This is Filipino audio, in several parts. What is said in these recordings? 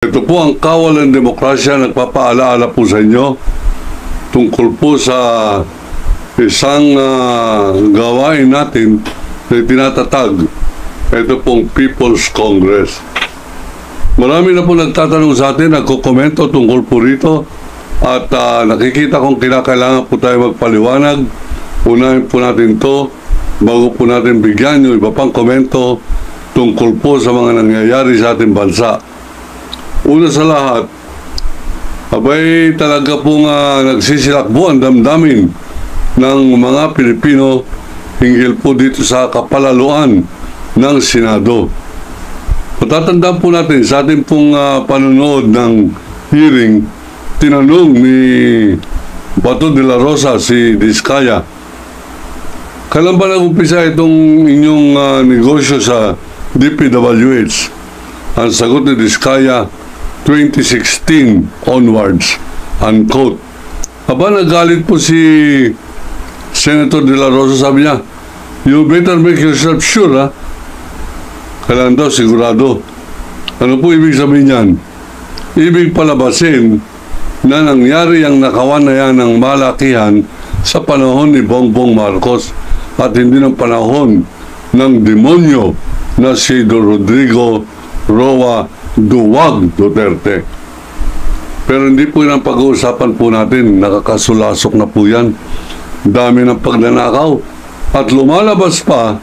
Ito po ang Kawal ng Demokrasya, nagpapaalaala po sa inyo tungkol po sa isang gawain natin na tinatatag. Ito pong People's Congress. Marami na po nagtatanong sa atin, nagkokomento tungkol po rito at nakikita kong kinakailangan po tayo magpaliwanag. Unahin po natin to bago po natin bigyan yung iba pang komento tungkol po sa mga nangyayari sa ating bansa. Una sa lahat, abay talaga pong nagsisilakbo ang damdamin ng mga Pilipino hinggil po dito sa kapalaluan ng Senado. Matatandaan po natin sa ating pong panonood ng hearing, tinanong ni Bato de la Rosa si Diskaya, kailan ba nag-umpisa itong inyong negosyo sa DPWH? Ang sagot ni Diskaya, 2016 onwards, unquote. Aba, nagalit po si Senator de la Rosa, sabi niya, you better make yourself sure, ha? Kailangan daw, sigurado. Ano po ibig sabihin niyan? Ibig palabasin na nangyari ang nakawan na yan ng malakihan sa panahon ni Bongbong Marcos at hindi ng panahon ng demonyo na si Rodrigo Roa Duwag Duterte. Pero hindi po yan ang pag-uusapan po natin. Nakakasulasok na po yan. Dami ng pagnanakaw. At lumalabas pa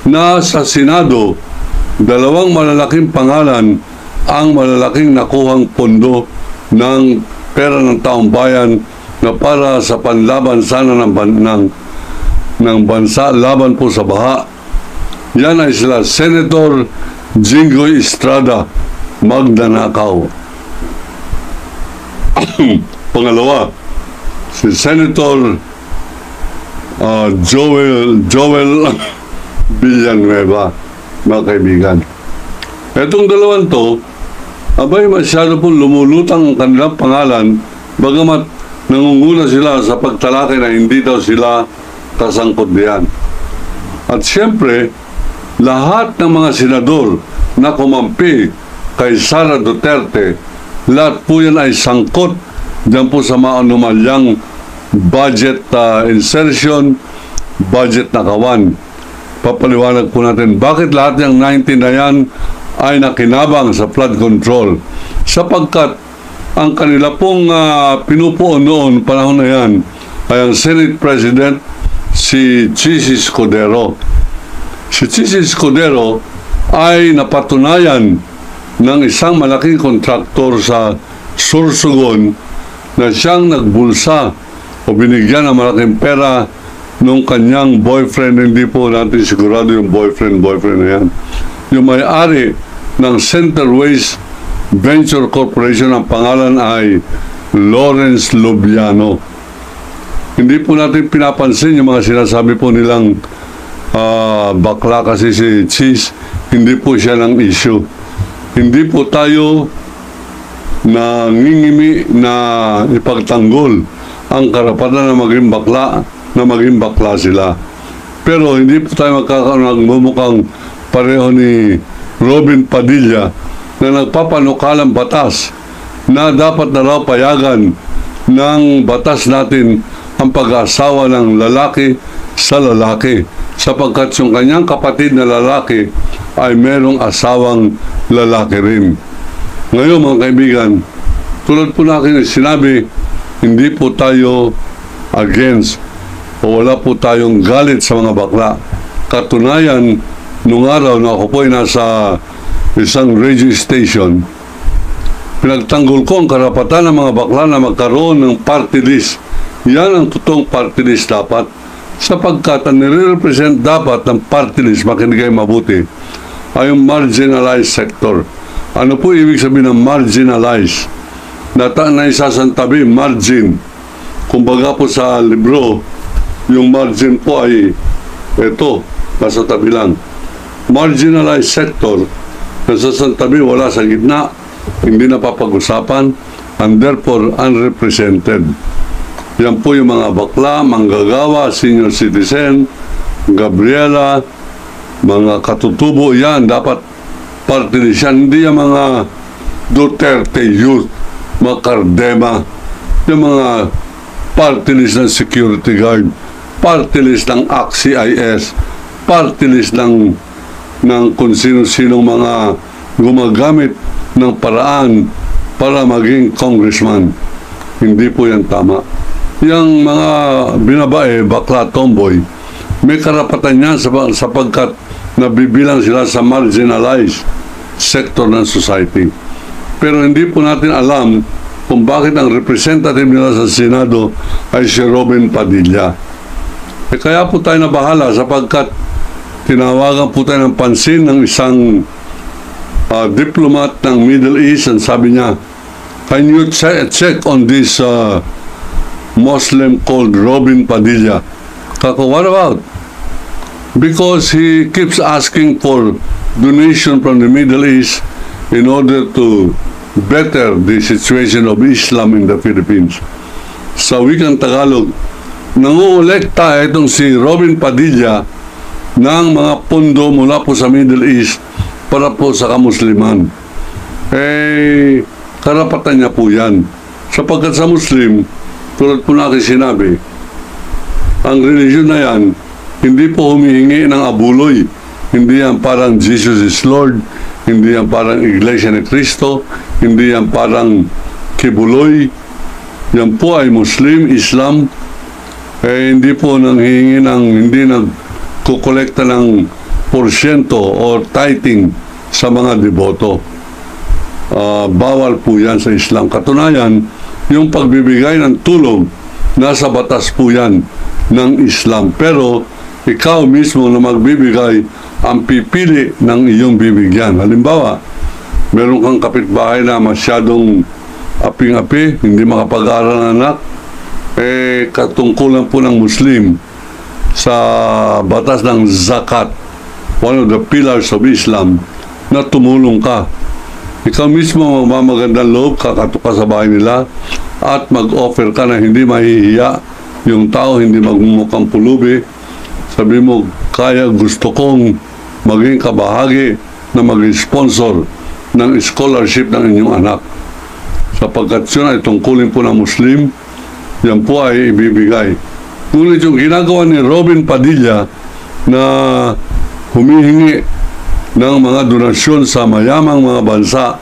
na sa Senado, dalawang malalaking pangalan ang malalaking nakuhang pondo ng pera ng taong bayan na para sa panlaban sana ng bansa laban po sa baha. Yan ay sila Senator Jinggoy Estrada, magnanakaw. Pangalawa, si Senator Joel Villanueva, mga kaibigan. Itong dalawang to, abay masyado pong lumulutang ang kanilang pangalan, bagamat nangunguna sila sa pagtalakay na hindi daw sila kasangkot diyan. At siyempre, lahat ng mga senador na kumampi kay Sara Duterte, lahat po yan ay sangkot dyan po sa mga anomalyang budget insertion, budget nakawan. Papaliwanag po natin bakit lahat ng 19 na yan ay nakinabang sa flood control, sapagkat ang kanila pong pinupuon noon panahon na yan ay ang Senate President si Chis Escudero. Si Chis Escudero ay napatunayan ng isang malaking kontraktor sa Sorsogon na siyang nagbulsa o binigyan ng malaking pera nung kanyang boyfriend. Hindi po natin sigurado yung boyfriend na yan. Yung may-ari ng Centerways Venture Corporation, ang pangalan ay Lawrence Lubiano. Hindi po natin pinapansin yung mga sinasabi po nilang bakla kasi si Chis. Hindi po siya ng issue. Hindi po tayo nangingimi na ipagtanggol ang karapatan na maging bakla sila. Pero hindi po tayo magmumukhang pareho ni Robin Padilla na nagpapanukalang batas na dapat na raw payagan ng batas natin ang pag-asawa ng lalaki sa lalaki, sapagkat yung kanyang kapatid na lalaki ay merong asawang lalaki rin. Ngayon mga kaibigan, tulad po natin sinabi, hindi po tayo against o wala po tayong galit sa mga bakla. Katunayan, nung araw na ako po ay nasa isang radio station, pinagtanggol ko ang karapatan ng mga bakla na magkaroon ng party list. Yan ang totoong party list dapat, sapagkat ang nire-represent dapat ng party list, makinig kayo mabuti, ay yung marginalized sector. Ano po ibig sabihin ng marginalized? Na isasantabi, margin. Kumbaga po sa libro, yung margin po ay ito, nasa tabi lang. Marginalized sector, nasasantabi, wala sa gitna, hindi napapag-usapan, and therefore unrepresented. Yan po yung mga bakla, manggagawa, senior citizen, Gabriela, mga katutubo, yan dapat party list yan. Hindi yung mga Duterte Youth, Macardema, yung mga party list ng security guard, party list ng ACT-CIS, party list ng kung sino-sinong mga gumagamit ng paraan para maging congressman. Hindi po yan tama. Yung mga binabae, bakla, tomboy, may karapatan yan sapagkat nabibilang sila sa marginalized sector ng society. Pero hindi po natin alam kung bakit ang representative nila sa Senado ay si Robin Padilla. Kaya po tayo nabahala sapagkat tinawagan po tayo ng pansin ng isang diplomat ng Middle East, and sabi niya, can you check on this Muslim called Robin Padilla? Kako, what about? Because he keeps asking for donation from the Middle East in order to better the situation of Islam in the Philippines. Sa wikang Tagalog, nangungulekta itong si Robin Padilla ng mga pondo mula po sa Middle East para po sa kamusliman. Karapatan niya po yan. Sapagkat sa Muslim, tulad po natin sinabi, ang religion na yan, hindi po humihingi ng abuloy. Hindi yan parang Jesus is Lord, hindi yan parang Iglesia ni Cristo, hindi yan parang kibuloy. Yan po ay Muslim, Islam. Hindi po nanghihingi ng, hindi nagkukolekta ng porsyento or tithing sa mga deboto. Bawal po yan sa Islam. Katunayan, yung pagbibigay ng tulong, nasa batas po yan ng Islam. Pero ikaw mismo na magbibigay ang pipili ng iyong bibigyan. Halimbawa, meron kang kapitbahay na masyadong aping-api, hindi makapag-aaral ng anak, katungkulan po ng Muslim sa batas ng zakat, one of the pillars of Islam, na tumulong ka. Ikaw mismo magmamagandang loob, kakatuka sa bahay nila at mag-offer ka na hindi mahihiya yung tao, hindi magmumukhang pulubi. Sabi mo, kaya gusto kong maging kabahagi na maging sponsor ng scholarship ng inyong anak. Sapagkat yun ay tungkulin po ng Muslim, yan po ay ibibigay. Ngunit yung ginagawa ni Robin Padilla na humihingi ng mga donasyon sa mayamang mga bansa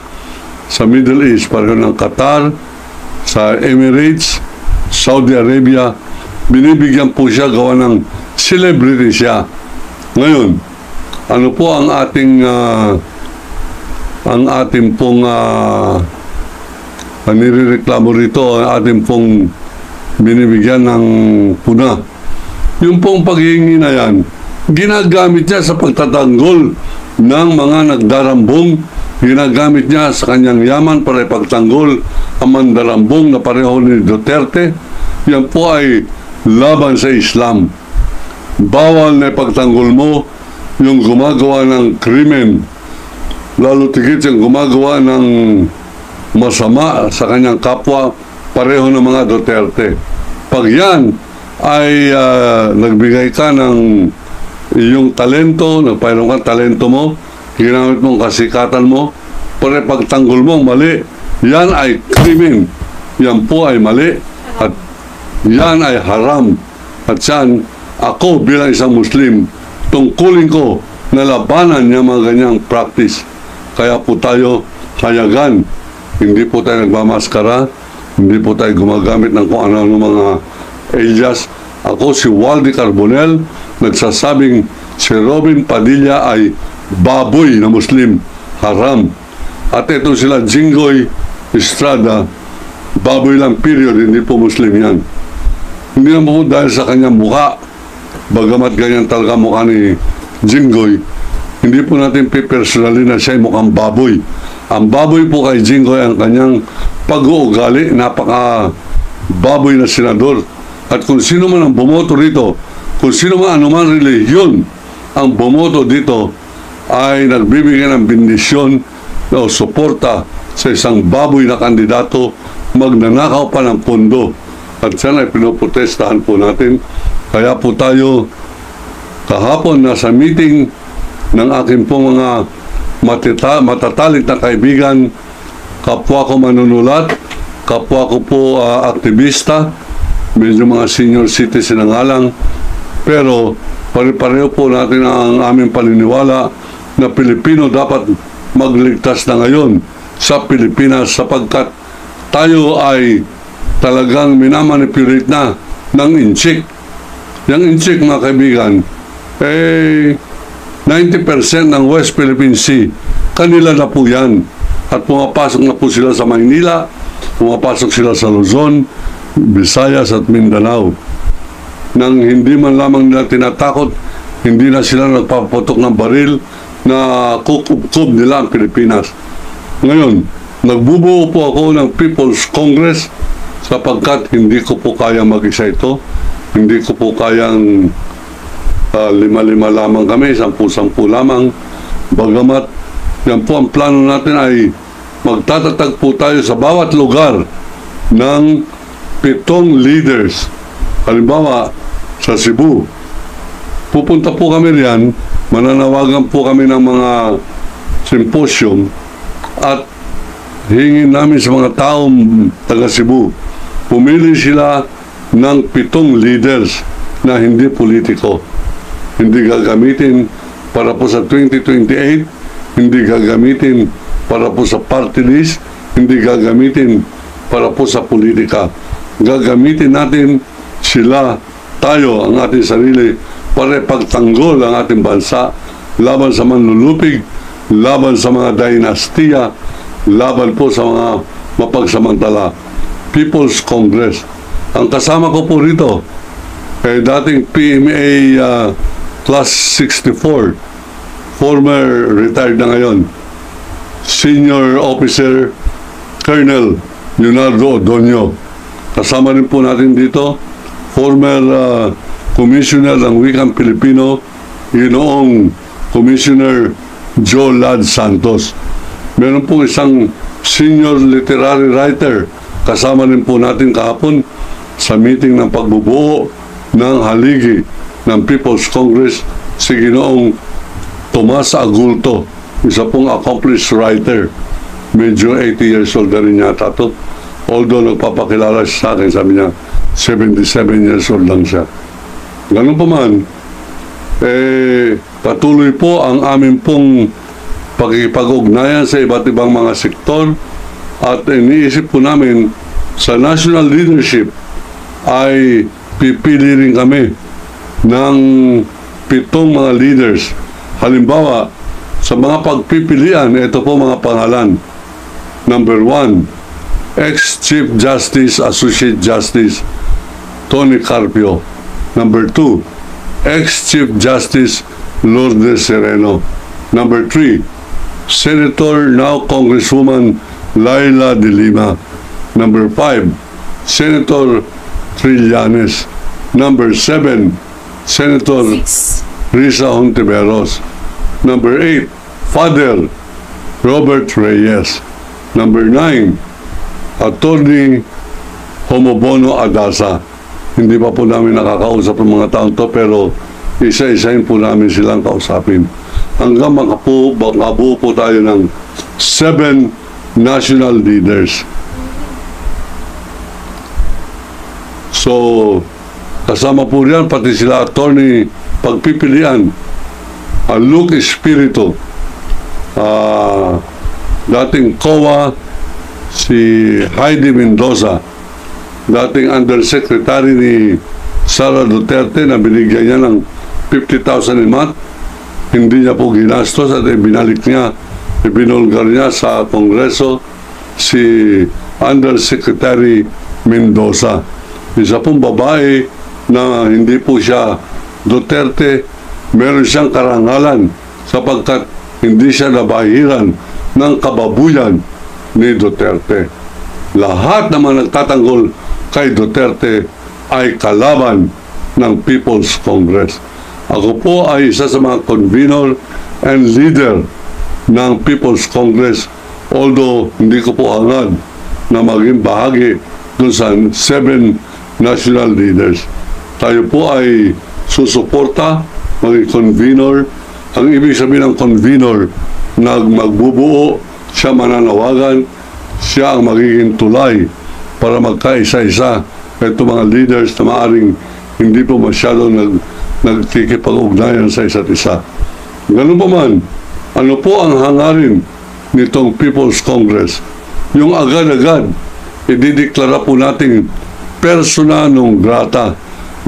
sa Middle East, pareho ng Qatar, sa Emirates, Saudi Arabia, binibigyan po siya gawa ng celebrity siya. Ngayon, ano po ang ating pong nirereklamo rito, ang ating pong binibigyan ng puna. Yung pong paghihingi na yan, ginagamit niya sa pagtatanggol ng mga nagdarambong, ginagamit niya sa kanyang yaman para ipagtanggol ang mandarambong na pareho ni Duterte. Yan po ay laban sa Islam. Bawal na ipagtanggol mo yung gumagawa ng krimen, lalo tigit yung gumagawa ng masama sa kanyang kapwa, pareho ng mga Duterte. Pag yan ay nagbigay ka ng iyong talento, nagpainom ka talento mo, ginamit mong kasikatan mo, para pagtanggol mo mali, yan ay krimen. Yan po ay mali at yan ay haram. At yan, ako bilang isang Muslim, tungkulin ko na labanan niya mga ganyang practice. Kaya po tayo hayagan. Hindi po tayo nagmamaskara, hindi po tayo gumagamit ng kung ano mga alias. Ako si Waldy Carbonell, nagsasabing si Robin Padilla ay baboy na Muslim, haram. At ito sila Jinggoy Estrada, baboy lang period, hindi po Muslim yan. Hindi naman po dahil sa kanyang mukha, bagamat ganyan talaga mukha ni Jinggoy, hindi po natin pipersonalin na siya ay mukhang baboy. Ang baboy po kay Jinggoy ang kanyang pag-uugali, napaka baboy na senador. At kung sino man ang bumoto rito, kung sino man anuman relihiyon ang bumoto dito, ay nagbibigay ng bendisyon o suporta sa isang baboy na kandidato, magnanakaw pa ng pondo. At yan ay pinoprotestahan po natin. Kaya po tayo kahapon nasa meeting ng aking po mga matatalik na kaibigan kapwa ko manunulat, kapwa ko po aktivista, medyo mga senior citizen ang alang, pero pare-pareho po natin ang aming paniniwala na Pilipino dapat magligtas na ngayon sa Pilipinas sapagkat tayo ay talagang minamanipulate na ng inchik. Yung inchik, mga kaibigan, 90% ng West Philippine Sea, kanila na po yan. At pumapasok na po sila sa Maynila, pumapasok sila sa Luzon, Visayas at Mindanao. Nang hindi man lamang nila tinatakot, hindi na sila nagpapatok ng baril na kukub-kub nila ang Pilipinas. Ngayon, nagbubuo po ako ng People's Congress sapagkat hindi ko po kaya mag-isa ito. Hindi ko po kayang 5-5 lamang kami, 10-10 lamang. Bagamat yan po ang plano natin ay magtatatag po tayo sa bawat lugar ng 7 leaders. Halimbawa, sa Cebu. Pupunta po kami riyan, mananawagan po kami ng mga symposium at hingin namin sa mga taong taga Cebu. Pumili sila ng 7 leaders na hindi politiko. Hindi gagamitin para po sa 2028, hindi gagamitin para po sa party list, hindi gagamitin para po sa politika. Gagamitin natin sila, tayo, ang ating sarili, para pagtanggol ang ating bansa laban sa manlulupig, laban sa mga dinastiya, laban po sa mga mapagsamantala. People's Congress. Ang kasama ko po rito ay dating PMA Class 64, former retired na ngayon, Senior Officer Colonel Leonardo Odonio. Kasama rin po natin dito former Commissioner ng Wikang Pilipino, Ginoong Commissioner Joe Lad Santos. Meron po isang senior literary writer, kasama rin po natin kahapon sa meeting ng pagbubuo ng haligi ng People's Congress, si Ginoong Tomas Agulto, isa pong accomplished writer. Medyo 80 years old na rin yata to. Although nagpapakilala siya sa akin, sabi niya, 77 years old lang siya. Ganun pa man, patuloy po ang aming pong pagkikipag-ugnayan sa iba't ibang mga sektor at iniisip po namin sa national leadership ay pipili rin kami ng 7 mga leaders. Halimbawa, sa mga pagpipilian, ito po mga pangalan. Number 1, ex-Chief Justice, Associate Justice, Tony Carpio. Number 2, ex-Chief Justice, Lourdes Sereno. Number 3, Senator, now Congresswoman, Laila de Lima. Number 5, Senator Trillanes. Number 7, Senator Risa Hontiveros. Number 8, Father Robert Reyes. Number 9, Attorney Homobono Adasa. Hindi pa po namin nakakausap ng mga taong to, pero isa-isahin po namin silang kausapin. Hanggang makabuo po tayo ng 7 national leaders. So, kasama po riyan, pati sila attorney pagpipilian, Luke Espiritu, dating COA, si Heidi Mendoza, dating undersecretary ni Sara Duterte na binigyan niya ng 50,000 a month. Hindi niya po ginastos at binalik niya, ibinulgar niya sa Kongreso, si Undersecretary Mendoza. Isa pong babae na hindi po siya Duterte, meron siyang karangalan sapagkat hindi siya nabahiran ng kababuyan ni Duterte. Lahat naman nagtatanggol kay Duterte ay kalaban ng People's Congress. Ako po ay isa sa mga convener and leader ng People's Congress, although hindi ko po hangad na maging bahagi dun sa 7 national leaders. Tayo po ay susuporta, maging convener. Ang ibig sabihin ng convener, magbubuo, siya mananawagan, siya ang magiging tulay para magkaisa-isa ito mga leaders na maaring hindi po masyadong nagkikipag-ugnayan sa isa't isa. Ganun pa man, ano po ang hangarin nitong People's Congress? Yung agad-agad, idideklara po nating persona non grata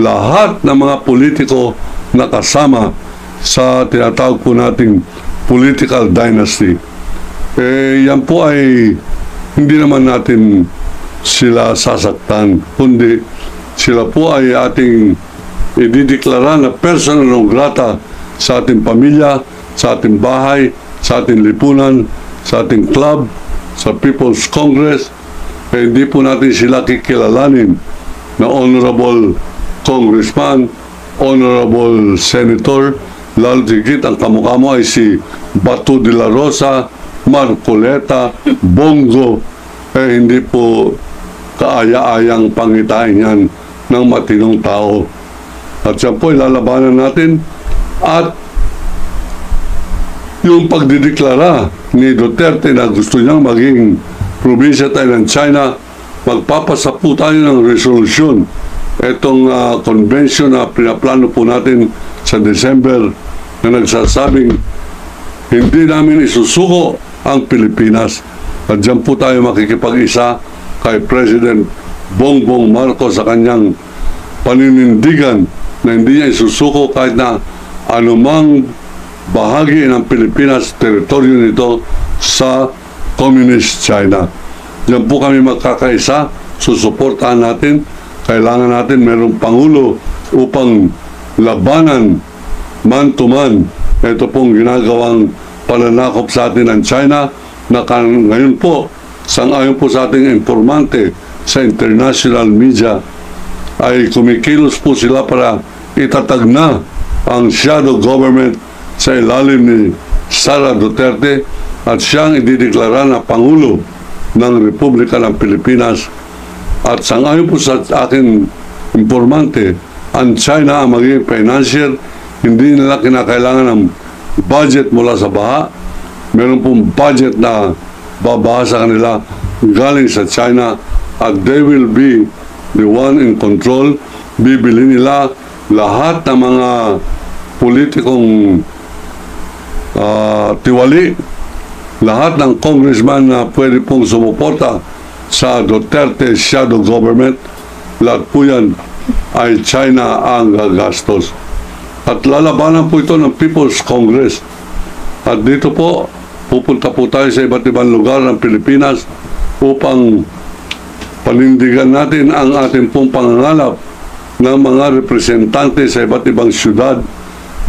lahat ng mga politiko na kasama sa tinatawag po nating political dynasty. Yan po ay hindi naman natin sila sasaktan, kundi sila po ay ating idideklara na persona non grata sa ating pamilya, sa ating bahay, sa ating lipunan, sa ating club, sa People's Congress. Hindi po natin sila kikilalanin na honorable congressman, honorable senator, lalo tigit ang kamukha mo ay si Bato de la Rosa, Marcoleta, Bongo. Hindi po kaaya-ayang pangitain yan ng matinong tao. At siya po ilalabanan natin. At yung pagdideklara ni Duterte na gusto niyang maging probinsya tayo ng China, magpapasa po tayo ng resolusyon. Itong convention na pinaplano po natin sa December na nagsasabing hindi namin isusuko ang Pilipinas. At dyan po tayo makikipag-isa kay President Bongbong Marcos sa kanyang paninindigan na hindi niya isusuko kahit na anumang bahagi ng Pilipinas, teritoryo nito sa Communist China. Diyan po kami magkakaisa, susuportahan natin. Kailangan natin mayroong Pangulo upang labanan man to man ito pong ginagawang pananakop sa atin ng China na ngayon po, sang-ayon po sa ating informante sa international media, ay kumikilos po sila para itatag na ang shadow government sa ilalim ni Sara Duterte at siyang idideklara na Pangulo ng Republika ng Pilipinas. At sangayon po sa aking informante, ang China ang magiging financier, hindi nila kinakailangan ng budget mula sa baha. Meron pong budget na babaha sa kanila galing sa China at they will be the one in control. Bibili nila lahat ng mga politikong tiwali, lahat ng congressman na pwede pong sumuporta sa Duterte shadow government, lahat po yan ay China ang gagastos. At lalabanan po ito ng People's Congress. At dito po, pupunta po tayo sa iba't ibang lugar ng Pilipinas upang panindigan natin ang ating pong pangangalap ng mga representante sa iba't ibang syudad,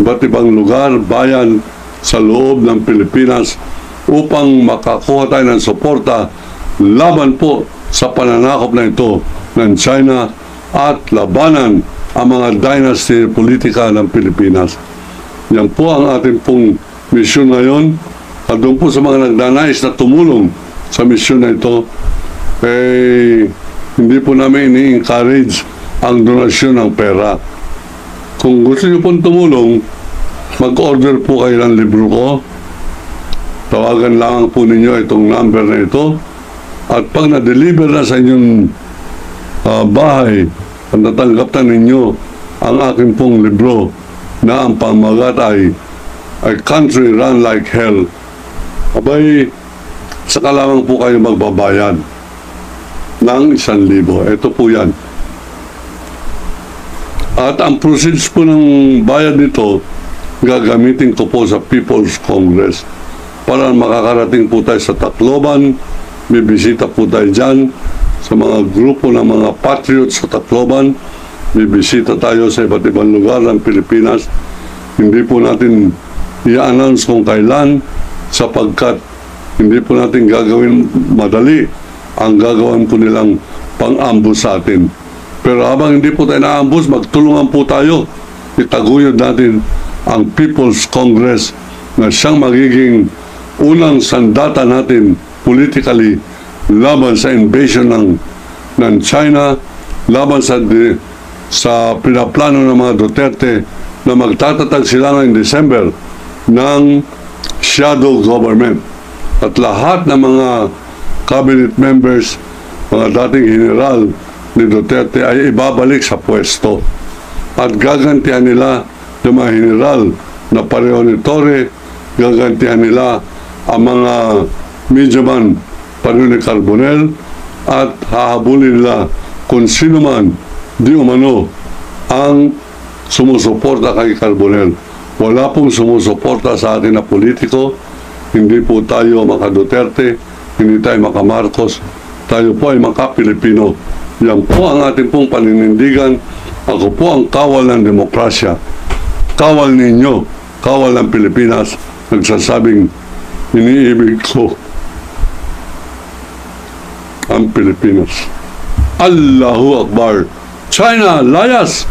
iba't ibang lugar, bayan sa loob ng Pilipinas upang makakuha tayo ng suporta laban po sa pananakop na ito ng China at labanan ang mga dynasty politika ng Pilipinas. Yan po ang ating pong misyon ngayon. At doon po sa mga nagdanais na tumulong sa misyon na ito, hindi po namin ini-encourage ang donasyon ng pera. Kung gusto niyo pong tumulong, mag-order po kayo ng libro ko. Tawagan lang po ninyo itong number na ito. At pag na-deliver na sa inyong bahay at natanggap na ninyo ang aking pong libro na ang pamagat ay A Country Run Like Hell, abay, saka lamang po kayo magbabayad ng 1,000. Ito po yan. At ang proceeds po ng bayad nito, gagamitin ko po sa People's Congress para makakarating po tayo sa Tacloban. Bibisita po tayo dyan sa mga grupo ng mga patriots sa Tacloban. Bibisita tayo sa iba't ibang lugar ng Pilipinas. Hindi po natin i-announce kung kailan sapagkat hindi po natin gagawin madali ang gagawin po nilang pang-ambush sa atin. Pero habang hindi po tayo na-ambush, magtulungan po tayo. Itaguyod natin ang People's Congress na siyang magiging unang sandata natin politically laban sa invasion ng China, laban sa pinaplano ng mga Duterte na magtatatag sila ngayong December ng shadow government. At lahat ng mga cabinet members, mga dating general ni Duterte ay ibabalik sa pwesto. At gagantihan nila yung mga general na pareho ni Torre, gagantihan nila ang mga medyaman pareho ni Carbonell, at hahabulin nila kung sino man di umano ang sumusuporta kay Carbonell. Wala pong sumusuporta sa atin na politiko. Hindi po tayo maka Duterte, hindi tayo maka Marcos, tayo po ay maka Pilipino. Yan po ang ating pong paninindigan. Ako po ang kawal ng demokrasya, kawal ninyo, kawal ng Pilipinas, nagsasabing iniibig ko ang Pilipinas. Allahu Akbar. China, layas!